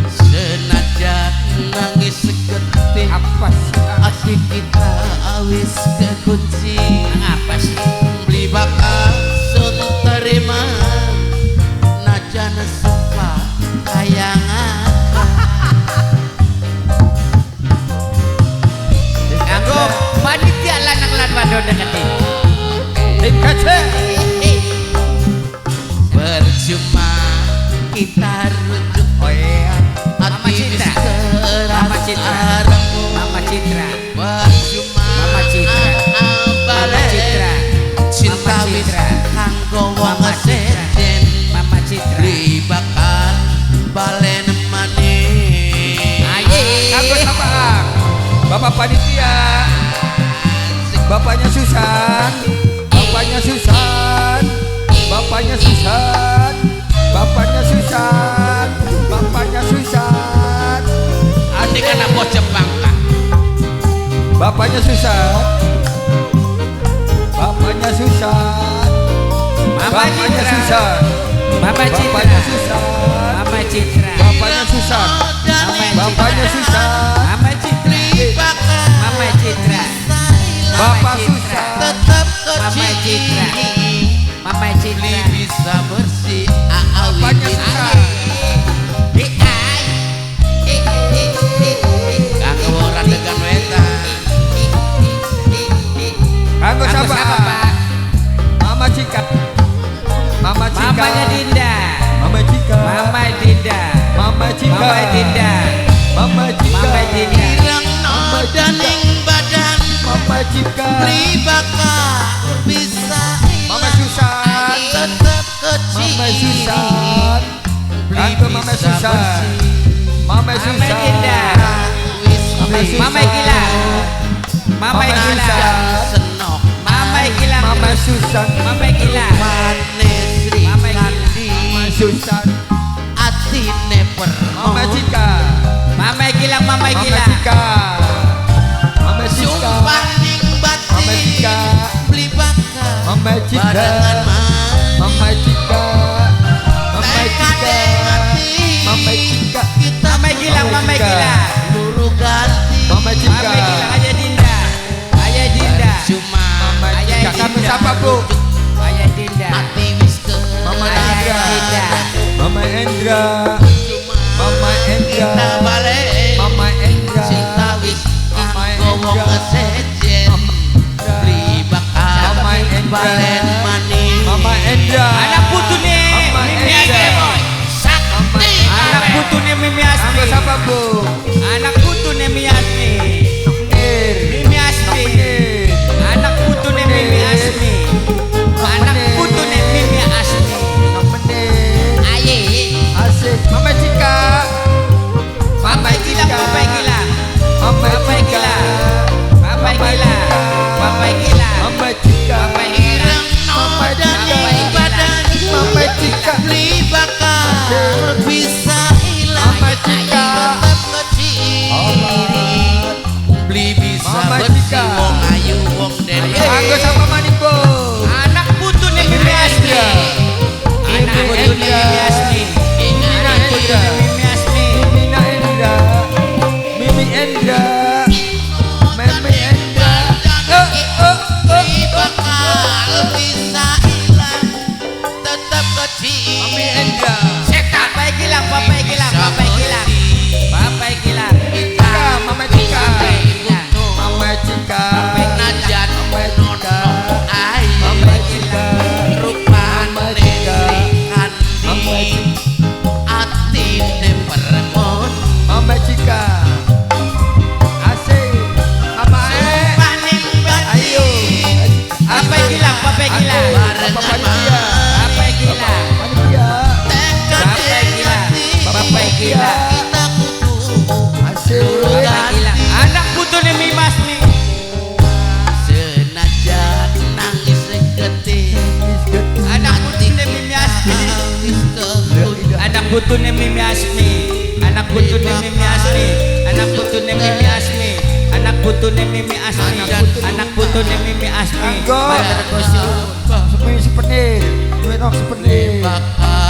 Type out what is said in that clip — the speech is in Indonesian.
Senajan nangis seketik apa sih hati kita awis kekunci. Apa sih beli bakal sun terima najan suka kayangan Anggo panitia lanang lan wadon dekati. dikece percuma kita rujuk Mama Citra. Mama Citra. Mama Citra. percuma Mama Citra. Mama Citra. cinta Mama wis Citra. kanggo wong Mama Citra. sejen Mama Citra. beli bakal balen manis. Aye. Anggo sama Bapak panitia, bapaknya Susan, bapaknya Susan, bapaknya Susan, bapaknya Susan, bapaknya Susan, Adik anak bos Jepang kah? bapaknya Susan, bapaknya Susan, Mama bapaknya Citra. Susan, Mama Citra. bapaknya Susan, Mama Citra. bapaknya Susan, bapaknya Susan, Mama Citra. Mama Citra. bapak Citra. Susan. Tetap Mama Citra. kecil Mama beli Citra. bisa bersih Bapaknya awit Susan. kanggo orang degan wetan. Anggo Anggo siapa? siapa, Pak? Mama Cika, Mama Cika, Mamanya Dinda. Mama Cika, Mama Dinda. Mama Cika, Mama Dinda. Mama Cika, Mama Dinda. Irang no daning badan Mama Cika, beli bakal bisa Mama Susan, tetap kecil Mama Susan, Anggo Mama Susan, Mama Susan, Dinda. Mama Susan, Mama Gila. Mama Gila. senok Mama Gila. Mama Susan, Mama Gila. manis Mama rikandi Mama Susan, atine Mama perno Cika, Mama Gila. Mama Mama Gila. Cika, Mama Cika, sumpah ning Mama Cika, batin beli bakal Mama Cika, barengan Mama Cika, Mama Cika, Mama Cika, Mama Gila. Mama Gila. luru ganti Mama Cika, Mama Gila. Ayah Dinda. Ayah Dinda. cuma Mama Ayah Cika, kamu Dinda. siapa Bu? Ayah Dinda. hati wis ke Mama Ayah Endra, Dinda. Mama Endra, cuma Mama Endra, kita balik Mama Endra, cinta wis Mama ngomong Endra. kesejen beli bakal Mama Endra. balen manis Mama Endra, Anak putune Mama Mimi Endra. Asmi. sakti Anak putune Mimi Asmi. Anggo siapa Bu? Anak putune Mimi Asmi. Nir, Mimi Asmi. Nir, Anak putune Mimi Asmi. Anak putune Mimi Asmi. Nir, Aye. asik. Mama Cika, Mama Gila. Mama Gila. Mama Mama Cika, Gila. Mama Gila. Mama Gila. Mama Cika, Mama Gila. irang no daning badan Mama Cika, beli bakal bisa hilang Mama Cika. tetap kecil beli bisa Mama bersih Cika. wong ayu wong dede Anggo sama Manipo, Anak putune Mimi Asmi. Anak putune Mimi Asmi. Anak putune Mimi Asmi. Mimina Endra, Mimi Endra, Mimi Endra. beli bakal bisa hilang tetap kecil Mami Endra, Bapak Gilang. Bapak Gilang. Bapak Gilang. Bapak Gilang. Cika, Mama Cika, Mama Cika, najan Mama nono Cika, ayu Mama Cika, rupane Mama rikandi Cika, atine permon Mama Cika, asik. Mama paning ayo, Bapak Gilang. Bapak Gilang. Bapak Panitia, Bapak Gilang. Panitia, Bapak Gilang. Bapak Gilang. kita kudu asik. Bapak Gilang. Anak putune Mimi Asmi. senajan nangis seketik Anak putune Mimi Asmi. wis kekudung Anak putune Mimi Asmi. Anak putune Mimi Asmi. Anak putune Mimi Asmi. Anak putune Mimi Asmi. Anak putune putune Mimi Asmi. Anggo. Matur nuwun. Sepi sepenit. Duwe nok sepenit. Bakal